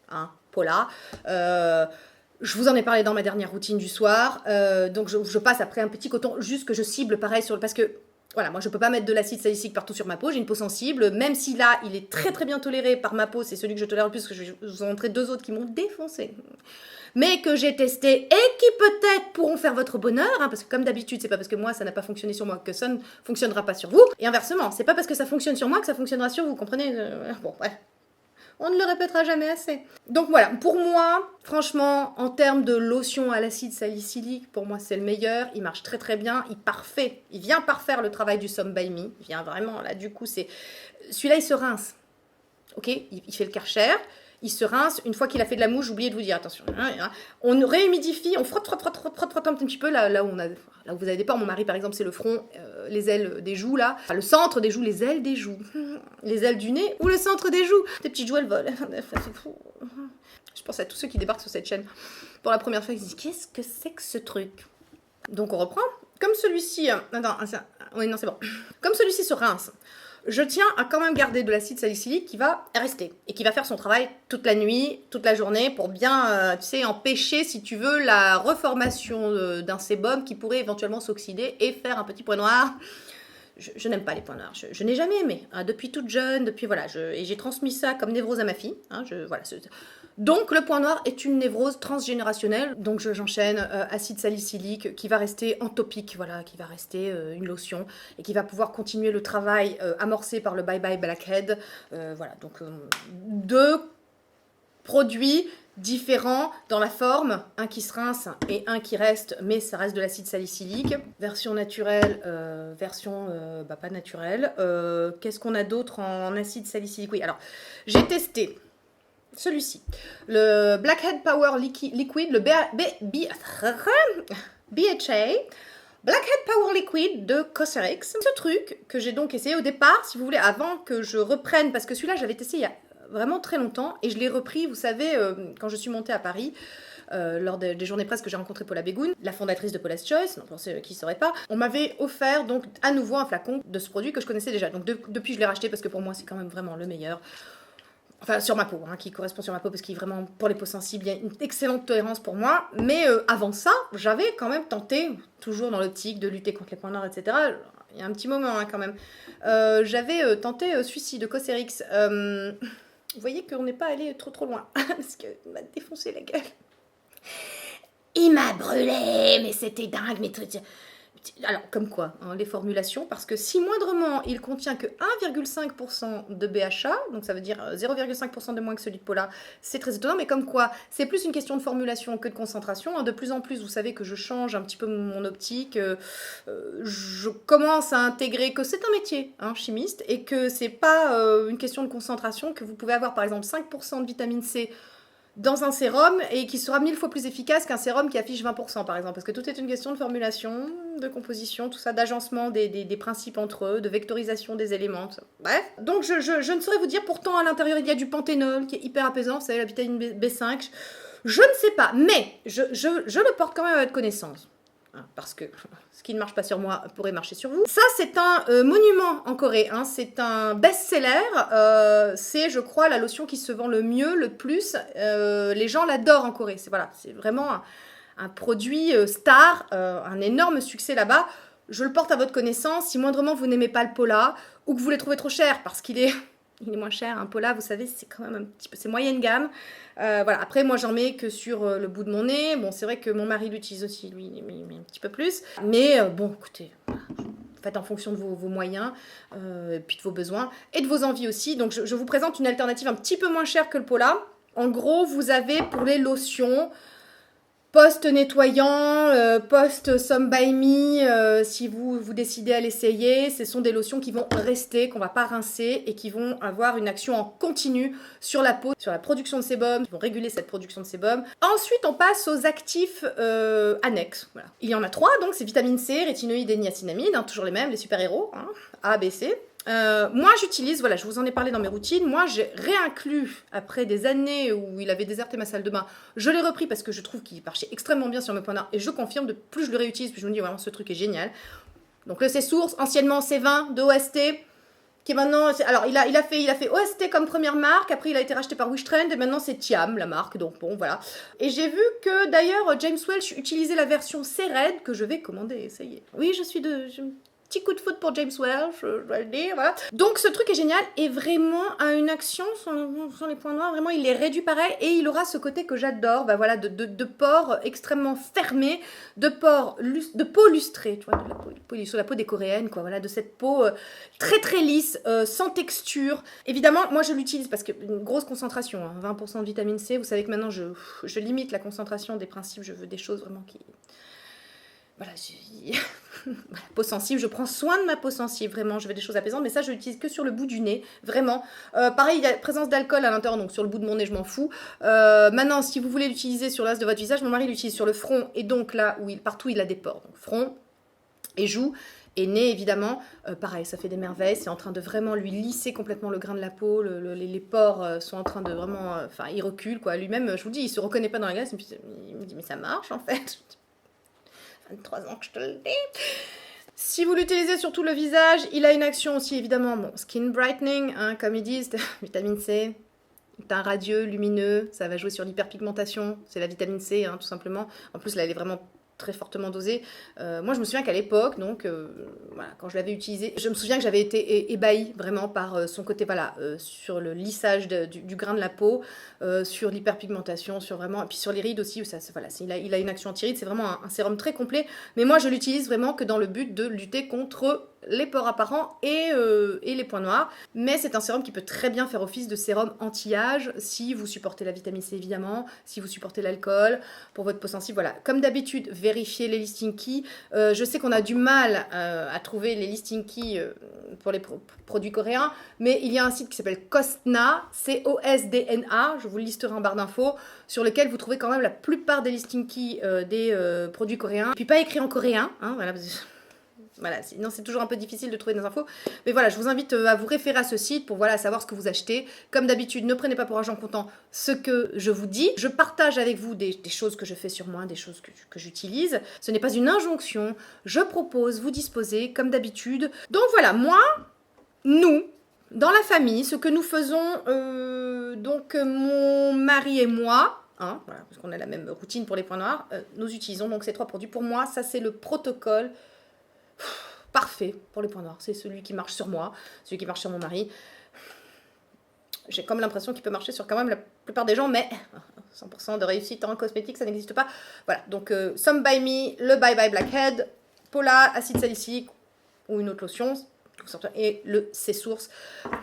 hein, Paula, je vous en ai parlé dans ma dernière routine du soir, donc je passe après un petit coton, juste que je cible pareil parce que, voilà, moi je peux pas mettre de l'acide salicylique partout sur ma peau, j'ai une peau sensible, même si là, il est très très bien toléré par ma peau, c'est celui que je tolère le plus, parce que je vais vous en montrer 2 autres qui m'ont défoncé, mais que j'ai testé et qui peut-être pourront faire votre bonheur, hein, parce que comme d'habitude, c'est pas parce que moi ça n'a pas fonctionné sur moi que ça ne fonctionnera pas sur vous, et inversement, c'est pas parce que ça fonctionne sur moi que ça fonctionnera sur vous, comprenez? Bon, bref. On ne le répétera jamais assez. Donc voilà, pour moi, franchement, en termes de lotion à l'acide salicylique, pour moi c'est le meilleur, il marche très très bien, il vient parfaire le travail du Some by Me, il vient vraiment, là du coup c'est... Celui-là il se rince, ok? Il fait le Karcher, il se rince, une fois qu'il a fait de la mouche, j'ai oublié de vous dire, attention, on réhumidifie, on frotte un petit peu, là où vous avez des pores, mon mari par exemple c'est le front, les ailes des joues là, enfin, le centre des joues, les ailes des joues, les ailes du nez ou le centre des joues, tes petites joues elles volent. Je pense à tous ceux qui débarquent sur cette chaîne pour la première fois, ils se disent qu'est-ce que c'est que ce truc? Donc on reprend, comme celui-ci, c'est bon, comme celui-ci se rince. Je tiens à quand même garder de l'acide salicylique qui va rester et qui va faire son travail toute la nuit, toute la journée pour bien, empêcher, si tu veux, la reformation d'un sébum qui pourrait éventuellement s'oxyder et faire un petit point noir. Je n'aime pas les points noirs, je n'ai jamais aimé, hein, depuis toute jeune, et j'ai transmis ça comme névrose à ma fille, hein, donc le point noir est une névrose transgénérationnelle, donc j'enchaîne acide salicylique qui va rester en topique, voilà, qui va rester une lotion et qui va pouvoir continuer le travail amorcé par le Bye Bye Blackhead, voilà, donc 2 produits différents dans la forme, un qui se rince et un qui reste, mais ça reste de l'acide salicylique, version naturelle, version pas naturelle. Qu'est-ce qu'on a d'autre en acide salicylique? Oui, alors j'ai testé celui-ci, le Blackhead Power Liquid, le BHA, Blackhead Power Liquid de Cosrx. Ce truc que j'ai donc essayé au départ, si vous voulez, avant que je reprenne, parce que celui-là j'avais testé il y a vraiment très longtemps, et je l'ai repris, vous savez, quand je suis montée à Paris, lors des journées presse que j'ai rencontré Paula Bégoun, la fondatrice de Paula's Choice, non, pour ceux qui ne sauraient pas, on m'avait offert donc à nouveau un flacon de ce produit que je connaissais déjà. Donc depuis je l'ai racheté parce que pour moi c'est quand même vraiment le meilleur. Enfin, sur ma peau, hein, qui correspond sur ma peau, parce qu'il est vraiment, pour les peaux sensibles, il y a une excellente tolérance pour moi. Mais avant ça, j'avais quand même tenté, toujours dans l'optique de lutter contre les points noirs, etc. Il y a un petit moment, hein, quand même. J'avais tenté celui-ci de Cosrx. Vous voyez qu'on n'est pas allé trop loin, parce qu'il m'a défoncé la gueule. Il m'a brûlé, mais c'était dingue, mais Alors, comme quoi, hein, les formulations, parce que si moindrement il contient que 1,5% de BHA, donc ça veut dire 0,5% de moins que celui de Paula, c'est très étonnant, mais comme quoi, c'est plus une question de formulation que de concentration. Hein. De plus en plus, vous savez que je change un petit peu mon optique, je commence à intégrer que c'est un métier, hein, chimiste, et que c'est pas une question de concentration, que vous pouvez avoir par exemple 5% de vitamine C dans un sérum et qui sera 1000 fois plus efficace qu'un sérum qui affiche 20% par exemple, parce que tout est une question de formulation, de composition, tout ça, d'agencement des principes entre eux, de vectorisation des éléments, tout ça. Bref, donc je ne saurais vous dire, pourtant à l'intérieur il y a du panthénol qui est hyper apaisant, vous savez la vitamine B5, je ne sais pas, mais je le porte quand même à votre connaissance. Parce que ce qui ne marche pas sur moi pourrait marcher sur vous. Ça, c'est un monument en Corée. Hein. C'est un best-seller. C'est, je crois, la lotion qui se vend le mieux, le plus. Les gens l'adorent en Corée. C'est vraiment un produit star, un énorme succès là-bas. Je le porte à votre connaissance. Si moindrement vous n'aimez pas le Paula ou que vous les trouvez trop cher parce qu'il est... Il est moins cher, un Paula, vous savez, c'est quand même un petit peu, c'est moyenne gamme. Voilà. Après, moi, j'en mets que sur le bout de mon nez. Bon, c'est vrai que mon mari l'utilise aussi, lui, il met un petit peu plus. Mais bon, écoutez, faites en fonction de vos moyens, et puis de vos besoins, et de vos envies aussi. Donc, je vous présente une alternative un petit peu moins chère que le Paula. En gros, vous avez pour les lotions... Post-nettoyant, post-Some by Me, si vous décidez à l'essayer, ce sont des lotions qui vont rester, qu'on ne va pas rincer et qui vont avoir une action en continu sur la peau, sur la production de sébum, qui vont réguler cette production de sébum. Ensuite, on passe aux actifs annexes. Voilà. Il y en a 3, donc c'est vitamine C, rétinoïdes et niacinamide, hein, toujours les mêmes, les super-héros, hein, A, B, C. Moi j'utilise, voilà, je vous en ai parlé dans mes routines, moi j'ai réinclus après des années où il avait déserté ma salle de bain, je l'ai repris parce que je trouve qu'il marchait extrêmement bien sur mes points d'art et je confirme, de plus je le réutilise, plus je me dis vraiment ce truc est génial. Donc le C-Source, anciennement C20 de OST, qui est maintenant, alors il a fait OST comme première marque, après il a été racheté par Wishtrend et maintenant c'est Thiam la marque, donc bon voilà. Et j'ai vu que d'ailleurs James Welch utilisait la version C-Red que je vais commander, ça y est. Oui, petit coup de foot pour James Welch, je dois le dire, voilà. Donc ce truc est génial et vraiment a une action sur les points noirs, vraiment il est réduit pareil et il aura ce côté que j'adore, bah voilà, de pores extrêmement fermés, de peau lustrée, tu vois, sur la peau des Coréennes, quoi, voilà, de cette peau très très lisse, sans texture. Évidemment, moi je l'utilise parce que une grosse concentration, hein, 20% de vitamine C, vous savez que maintenant je limite la concentration des principes, je veux des choses vraiment qui... Voilà, voilà, peau sensible, je prends soin de ma peau sensible, vraiment, je veux des choses apaisantes, mais ça je l'utilise que sur le bout du nez, vraiment. Pareil, il y a présence d'alcool à l'intérieur, donc sur le bout de mon nez, je m'en fous. Maintenant, si vous voulez l'utiliser sur l'as de votre visage, mon mari l'utilise sur le front, et donc là, partout il a des pores, donc front et joues, et nez évidemment, pareil, ça fait des merveilles, c'est en train de vraiment lui lisser complètement le grain de la peau, les pores sont en train de vraiment, enfin, il recule, quoi, lui-même, je vous dis, il se reconnaît pas dans la glace, et puis il me dit, mais ça marche en fait. 23 ans que je te le dis. Si vous l'utilisez sur tout le visage, il a une action aussi évidemment, bon, skin brightening, hein, comme ils disent, vitamine C, teint radieux, lumineux, ça va jouer sur l'hyperpigmentation, c'est la vitamine C, hein, tout simplement. En plus, là, elle est vraiment très fortement dosée. Moi, je me souviens qu'à l'époque, donc, voilà, quand je l'avais utilisé, je me souviens que j'avais été ébahie vraiment par son côté, voilà, sur le lissage du grain de la peau, sur l'hyperpigmentation, sur vraiment, et puis sur les rides aussi, ça, voilà, il a une action anti-rides, c'est vraiment un sérum très complet, mais moi, je l'utilise vraiment que dans le but de lutter contre les pores apparents et les points noirs, mais c'est un sérum qui peut très bien faire office de sérum anti-âge si vous supportez la vitamine C évidemment, si vous supportez l'alcool, pour votre peau sensible, voilà. Comme d'habitude, vérifiez les listing keys. Je sais qu'on a du mal à trouver les listing keys pour les produits coréens, mais il y a un site qui s'appelle Costna, C-O-S-D-N-A, je vous le listerai en barre d'infos, sur lequel vous trouvez quand même la plupart des listing keys des produits coréens, puis pas écrit en coréen, hein, voilà, voilà, sinon c'est toujours un peu difficile de trouver des infos. Mais voilà, je vous invite à vous référer à ce site pour voilà, savoir ce que vous achetez. Comme d'habitude, ne prenez pas pour argent comptant ce que je vous dis. Je partage avec vous des choses que je fais sur moi, des choses que j'utilise. Ce n'est pas une injonction. Je propose, vous disposez, comme d'habitude. Donc voilà, nous, dans la famille, ce que nous faisons, donc mon mari et moi, hein, voilà, parce qu'on a la même routine pour les points noirs, nous utilisons donc ces 3 produits. Pour moi, ça c'est le protocole parfait pour les points noirs. C'est celui qui marche sur moi, celui qui marche sur mon mari. J'ai comme l'impression qu'il peut marcher sur quand même la plupart des gens, mais 100% de réussite en cosmétique, ça n'existe pas. Voilà, donc Some by Me, le Bye Bye Blackhead, Pola, acide salicylique ou une autre lotion, et le C-Source.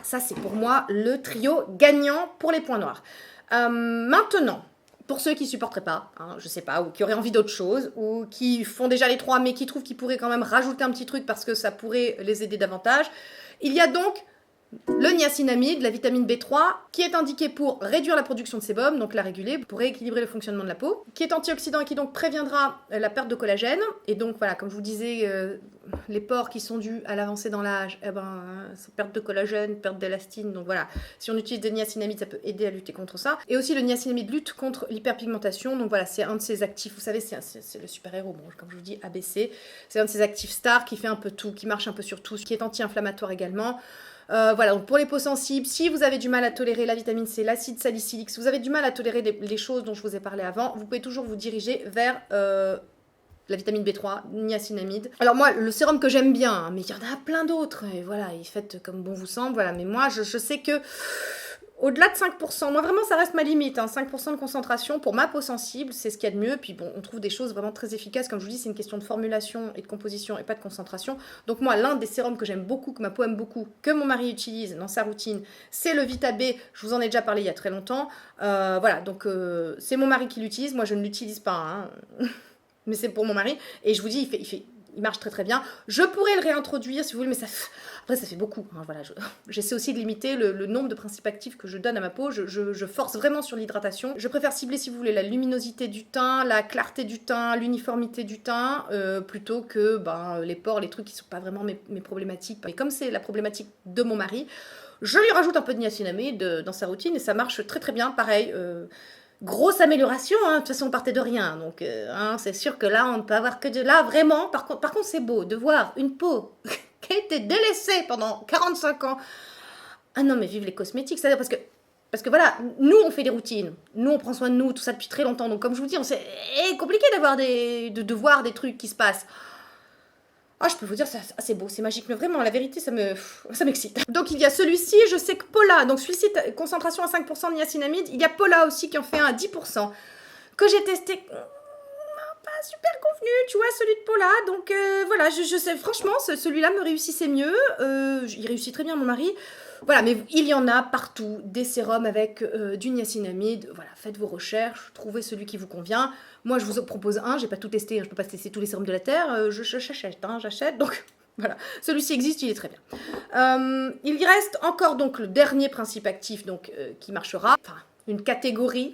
Ça, c'est pour moi le trio gagnant pour les points noirs. Maintenant, pour ceux qui ne supporteraient pas, hein, je sais pas, ou qui auraient envie d'autre chose, ou qui font déjà les 3, mais qui trouvent qu'ils pourraient quand même rajouter un petit truc parce que ça pourrait les aider davantage, il y a donc le niacinamide, la vitamine B3, qui est indiqué pour réduire la production de sébum, donc la réguler, pour rééquilibrer le fonctionnement de la peau, qui est antioxydant et qui donc préviendra la perte de collagène. Et donc voilà, comme je vous disais, les pores qui sont dus à l'avancée dans l'âge, c'est perte de collagène, perte d'élastine. Donc voilà, si on utilise des niacinamides, ça peut aider à lutter contre ça. Et aussi le niacinamide lutte contre l'hyperpigmentation. Donc voilà, c'est un de ces actifs, vous savez, c'est le super-héros, bon, comme je vous dis, ABC. C'est un de ces actifs stars qui fait un peu tout, qui marche un peu sur tout, qui est anti-inflammatoire également. Voilà, donc pour les peaux sensibles, si vous avez du mal à tolérer la vitamine C, l'acide salicylique, si vous avez du mal à tolérer les choses dont je vous ai parlé avant, vous pouvez toujours vous diriger vers la vitamine B3, niacinamide. Alors moi, le sérum que j'aime bien, hein, mais il y en a plein d'autres, et voilà, y faites comme bon vous semble, voilà, mais moi, je sais que au-delà de 5%, moi vraiment ça reste ma limite, hein, 5% de concentration pour ma peau sensible, c'est ce qu'il y a de mieux, puis bon, on trouve des choses vraiment très efficaces, comme je vous dis, c'est une question de formulation et de composition et pas de concentration. Donc moi, l'un des sérums que j'aime beaucoup, que ma peau aime beaucoup, que mon mari utilise dans sa routine, c'est le Vita B, je vous en ai déjà parlé il y a très longtemps, voilà, donc c'est mon mari qui l'utilise, moi je ne l'utilise pas, hein, mais c'est pour mon mari, et je vous dis, il marche très très bien. Je pourrais le réintroduire si vous voulez, mais après ça fait beaucoup. Hein, voilà, j'essaie aussi de limiter le nombre de principes actifs que je donne à ma peau. Je force vraiment sur l'hydratation. Je préfère cibler, si vous voulez, la luminosité du teint, la clarté du teint, l'uniformité du teint, plutôt que les pores, les trucs qui ne sont pas vraiment mes problématiques. Mais comme c'est la problématique de mon mari, je lui rajoute un peu de niacinamide dans sa routine et ça marche très très bien. Pareil, grosse amélioration, hein. De toute façon on partait de rien, donc c'est sûr que là on ne peut avoir que de là, vraiment, par contre c'est beau de voir une peau qui a été délaissée pendant 45 ans, ah non mais vive les cosmétiques, c'est-à-dire parce que voilà, nous on fait des routines, nous on prend soin de nous, tout ça depuis très longtemps, donc comme je vous dis, c'est compliqué de voir des trucs qui se passent. Ah, je peux vous dire, c'est beau, c'est magique, mais vraiment, la vérité, ça m'excite. Donc, il y a celui-ci, je sais que Pola, donc celui-ci, concentration à 5% de niacinamide, il y a Pola aussi qui en fait un 10%, que j'ai testé, pas super convenu, tu vois, celui de Pola, donc voilà, je sais, franchement, celui-là me réussissait mieux, il réussit très bien, mon mari. Voilà, mais il y en a partout, des sérums avec du niacinamide. Voilà, faites vos recherches, trouvez celui qui vous convient. Moi, je vous en propose un, j'ai pas tout testé, je peux pas tester tous les sérums de la Terre, j'achète, donc voilà. Celui-ci existe, il est très bien. Il y reste encore donc le dernier principe actif donc, qui marchera, enfin, une catégorie,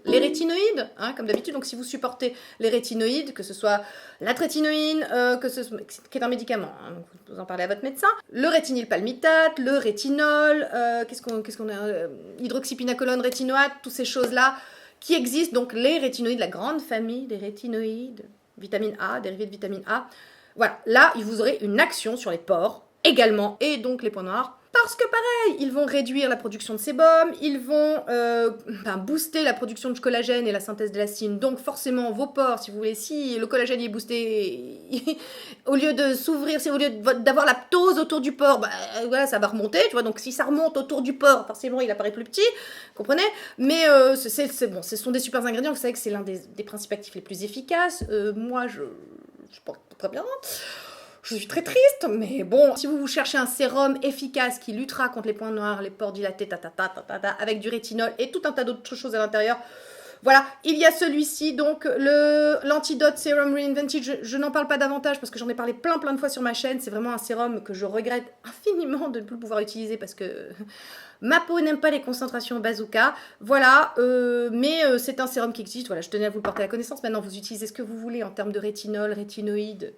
les rétinoïdes, hein, comme d'habitude. Donc si vous supportez les rétinoïdes, que ce soit la trétinoïne, qui est un médicament, hein, donc vous en parlez à votre médecin, le rétinylpalmitate, le rétinol, qu'est-ce qu'on a, hydroxypinacolone, rétinoate, toutes ces choses-là qui existent. Donc les rétinoïdes, la grande famille des rétinoïdes, vitamine A, dérivés de vitamine A. Voilà, là, vous aurez une action sur les pores également, et donc les points noirs. Parce que pareil, ils vont réduire la production de sébum, ils vont booster la production de collagène et la synthèse d'élastine. Donc forcément, vos pores, si vous voulez, si le collagène est boosté, au lieu de s'ouvrir, au lieu d'avoir la ptose autour du pore, voilà, ça va remonter, tu vois. Donc si ça remonte autour du pore, forcément, il apparaît plus petit, comprenez. Mais c'est bon, ce sont des super ingrédients, vous savez que c'est l'un des principes actifs les plus efficaces. Moi, je porte très bien. Je suis très triste, mais bon, si vous cherchez un sérum efficace qui luttera contre les points noirs, les pores dilatés, avec du rétinol et tout un tas d'autres choses à l'intérieur, voilà, il y a celui-ci, donc l'Antidote Serum Reinvented. Je n'en parle pas davantage parce que j'en ai parlé plein de fois sur ma chaîne. C'est vraiment un sérum que je regrette infiniment de ne plus pouvoir utiliser parce que ma peau n'aime pas les concentrations bazooka. Voilà, mais c'est un sérum qui existe. Voilà, je tenais à vous le porter à la connaissance. Maintenant, vous utilisez ce que vous voulez en termes de rétinol, rétinoïdes.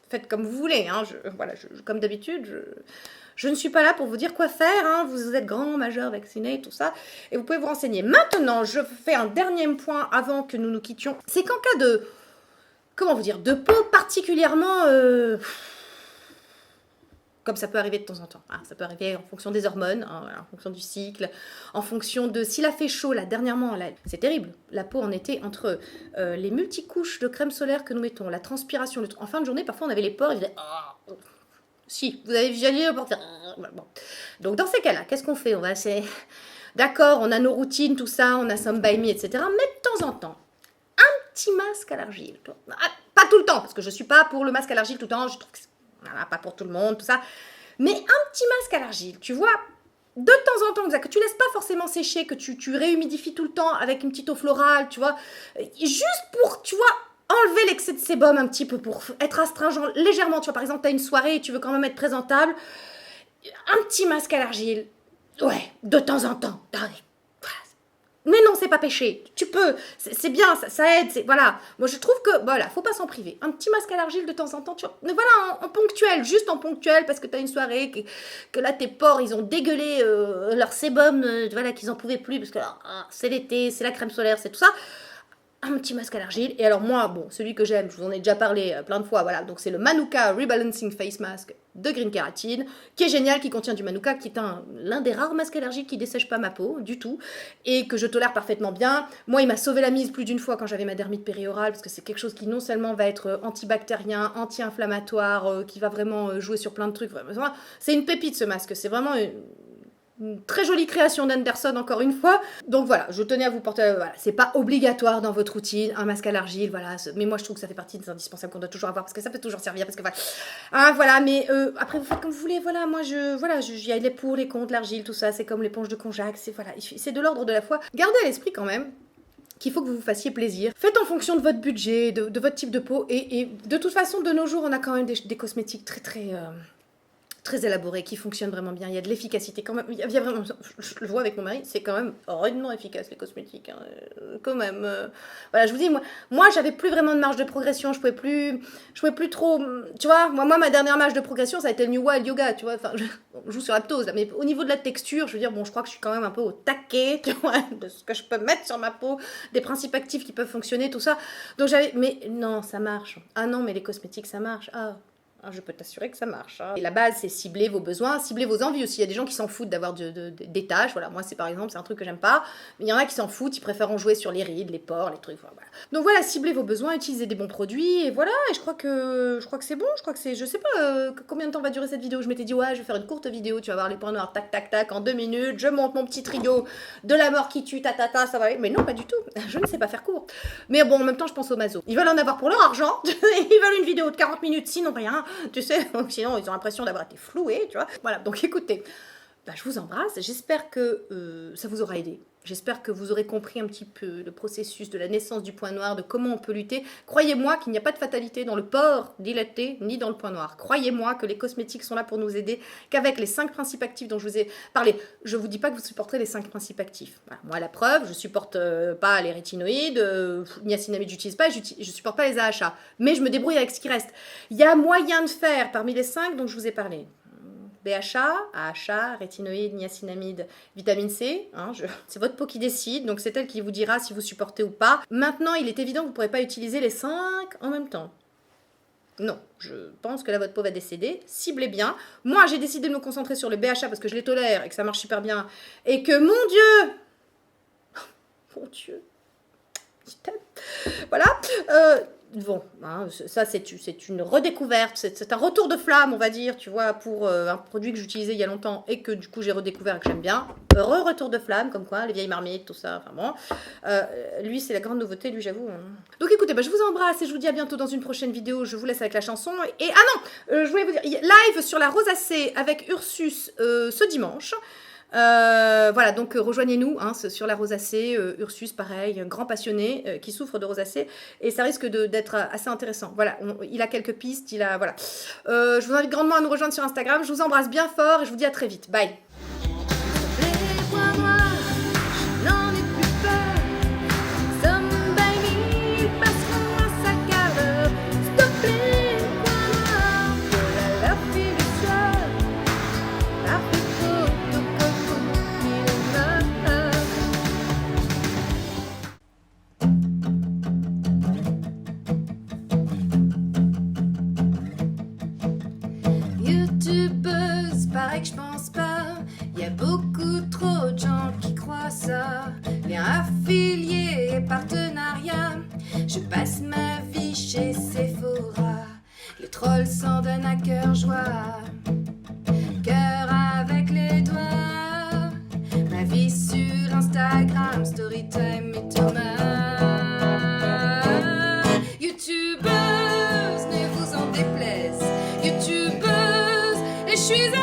Faites comme vous voulez, hein. Comme d'habitude, je ne suis pas là pour vous dire quoi faire, hein. Vous êtes grand, majeur, vacciné, tout ça, et vous pouvez vous renseigner. Maintenant, je fais un dernier point avant que nous nous quittions. C'est qu'en cas de, comment vous dire, de peau particulièrement... comme ça peut arriver de temps en temps. Ah, ça peut arriver en fonction des hormones, hein, en fonction du cycle, en fonction de... S'il a fait chaud, là, dernièrement, là, c'est terrible. La peau en été, entre les multicouches de crème solaire que nous mettons, la transpiration, en fin de journée, parfois on avait les pores, ils disaient... Oh. Si, vous avez déjà le porter. Bon. Donc dans ces cas-là, qu'est-ce qu'on fait? D'accord, on a nos routines, tout ça, on a Some By Me, etc. Mais de temps en temps, un petit masque à l'argile, Pas tout le temps, parce que je suis pas pour le masque à l'argile tout le temps, je trouve que c'est voilà, pas pour tout le monde, tout ça. Mais un petit masque à l'argile, tu vois, de temps en temps, que tu laisses pas forcément sécher, que tu réhumidifies tout le temps avec une petite eau florale, tu vois, juste pour, tu vois, enlever l'excès de sébum un petit peu, pour être astringent légèrement, tu vois, par exemple, tu as une soirée et tu veux quand même être présentable, un petit masque à l'argile, ouais, de temps en temps, mais non, c'est pas péché. Tu peux, c'est bien, ça aide, voilà. Moi, je trouve que, voilà, faut pas s'en priver. Un petit masque à l'argile de temps en temps, mais voilà, en ponctuel, juste en ponctuel, parce que t'as une soirée, que là, tes pores, ils ont dégueulé leur sébum, voilà, qu'ils en pouvaient plus, parce que c'est l'été, c'est la crème solaire, c'est tout ça. Un petit masque à l'argile. Et alors moi, bon, celui que j'aime, je vous en ai déjà parlé plein de fois, voilà, donc c'est le Manuka Rebalancing Face Mask de Green Keratin, qui est génial, qui contient du Manuka, qui est l'un des rares masques allergiques qui dessèche pas ma peau, du tout, et que je tolère parfaitement bien. Moi, il m'a sauvé la mise plus d'une fois quand j'avais ma dermite périorale, parce que c'est quelque chose qui non seulement va être antibactérien, anti-inflammatoire, qui va vraiment jouer sur plein de trucs, vraiment, c'est une pépite ce masque, c'est vraiment une très jolie création d'Anderson, encore une fois. Donc voilà, je tenais à vous porter... voilà, c'est pas obligatoire dans votre routine, un masque à l'argile, voilà. Mais moi, je trouve que ça fait partie des indispensables qu'on doit toujours avoir, parce que ça peut toujours servir, parce que voilà. Ah, voilà, mais après, vous faites comme vous voulez, voilà. Moi, j'y ai les pour, les contre, l'argile, tout ça. C'est comme l'éponge de Conjac, c'est de l'ordre de la foi. Gardez à l'esprit quand même qu'il faut que vous vous fassiez plaisir. Faites en fonction de votre budget, de votre type de peau. Et de toute façon, de nos jours, on a quand même des cosmétiques très élaboré, qui fonctionne vraiment bien. Il y a de l'efficacité quand même. Il y a vraiment, je le vois avec mon mari, c'est quand même rudement efficace les cosmétiques. Hein. Quand même. Voilà, je vous dis, moi j'avais plus vraiment de marge de progression. Je pouvais plus trop. Tu vois, moi ma dernière marge de progression, ça a été le New Wild Yoga. Tu vois, enfin, je joue sur la ptose là, mais au niveau de la texture, je veux dire, bon, je crois que je suis quand même un peu au taquet, tu vois, de ce que je peux mettre sur ma peau, des principes actifs qui peuvent fonctionner, tout ça. Donc mais non, ça marche. Ah non, mais les cosmétiques, ça marche. Je peux t'assurer que ça marche. Hein. Et la base, c'est cibler vos besoins, cibler vos envies aussi. Il y a des gens qui s'en foutent d'avoir des tâches. Voilà, moi, c'est un truc que j'aime pas. Mais il y en a qui s'en foutent, ils préfèrent en jouer sur les rides, les pores, les trucs. Voilà. Donc voilà, ciblez vos besoins, utilisez des bons produits. Et voilà, et je crois que c'est bon. Je crois que c'est, je sais pas combien de temps va durer cette vidéo. Je m'étais dit, ouais, je vais faire une courte vidéo. Tu vas voir les points noirs, tac, tac, tac, en 2 minutes. Je monte mon petit trio de la mort qui tue, ça va aller. Mais non, pas du tout. Je ne sais pas faire court. Mais bon, en même temps, je pense aux masos. Ils veulent en avoir pour leur argent. Ils veulent une vidéo de 40 minutes, sinon rien. Tu sais, sinon ils ont l'impression d'avoir été floués, tu vois. Voilà, donc écoutez, je vous embrasse, j'espère que ça vous aura aidé. J'espère que vous aurez compris un petit peu le processus de la naissance du point noir, de comment on peut lutter. Croyez-moi qu'il n'y a pas de fatalité dans le pore dilaté, ni dans le point noir. Croyez-moi que les cosmétiques sont là pour nous aider, qu'avec les 5 principes actifs dont je vous ai parlé, je ne vous dis pas que vous supporterez les 5 principes actifs. Voilà. Moi, la preuve, je ne supporte pas les rétinoïdes, niacinamide, j'utilise pas, je ne supporte pas les AHA. Mais je me débrouille avec ce qui reste. Il y a moyen de faire parmi les 5 dont je vous ai parlé. BHA, AHA, rétinoïde, niacinamide, vitamine C. Hein, c'est votre peau qui décide, donc c'est elle qui vous dira si vous supportez ou pas. Maintenant, il est évident que vous ne pourrez pas utiliser les 5 en même temps. Non, je pense que là, votre peau va décéder. Ciblez bien. Moi, j'ai décidé de me concentrer sur le BHA parce que je les tolère et que ça marche super bien. Et que, mon Dieu, voilà. Bon, hein, ça c'est une redécouverte, c'est un retour de flamme, on va dire, tu vois, pour un produit que j'utilisais il y a longtemps et que du coup j'ai redécouvert et que j'aime bien. Retour de flamme, comme quoi, les vieilles marmites, tout ça, enfin bon. Lui, c'est la grande nouveauté, lui, j'avoue. Hein. Donc écoutez, je vous embrasse et je vous dis à bientôt dans une prochaine vidéo. Je vous laisse avec la chanson. Et je voulais vous dire, live sur la rosacée avec Ursus ce dimanche. Voilà, donc rejoignez-nous sur la rosacée. Ursus, pareil, un grand passionné qui souffre de rosacée et ça risque d'être assez intéressant. Voilà, il a quelques pistes, voilà. Je vous invite grandement à nous rejoindre sur Instagram. Je vous embrasse bien fort et je vous dis à très vite. Bye. YouTubeuse, pareil que je pense pas. Y a beaucoup trop de gens qui croient ça. Liens affiliés et partenariats. Je passe ma vie chez Sephora. Les trolls s'en donnent à cœur joie. Cœur avec les doigts. Ma vie sur Instagram, Storytime et Thomas. YouTubeuse. suis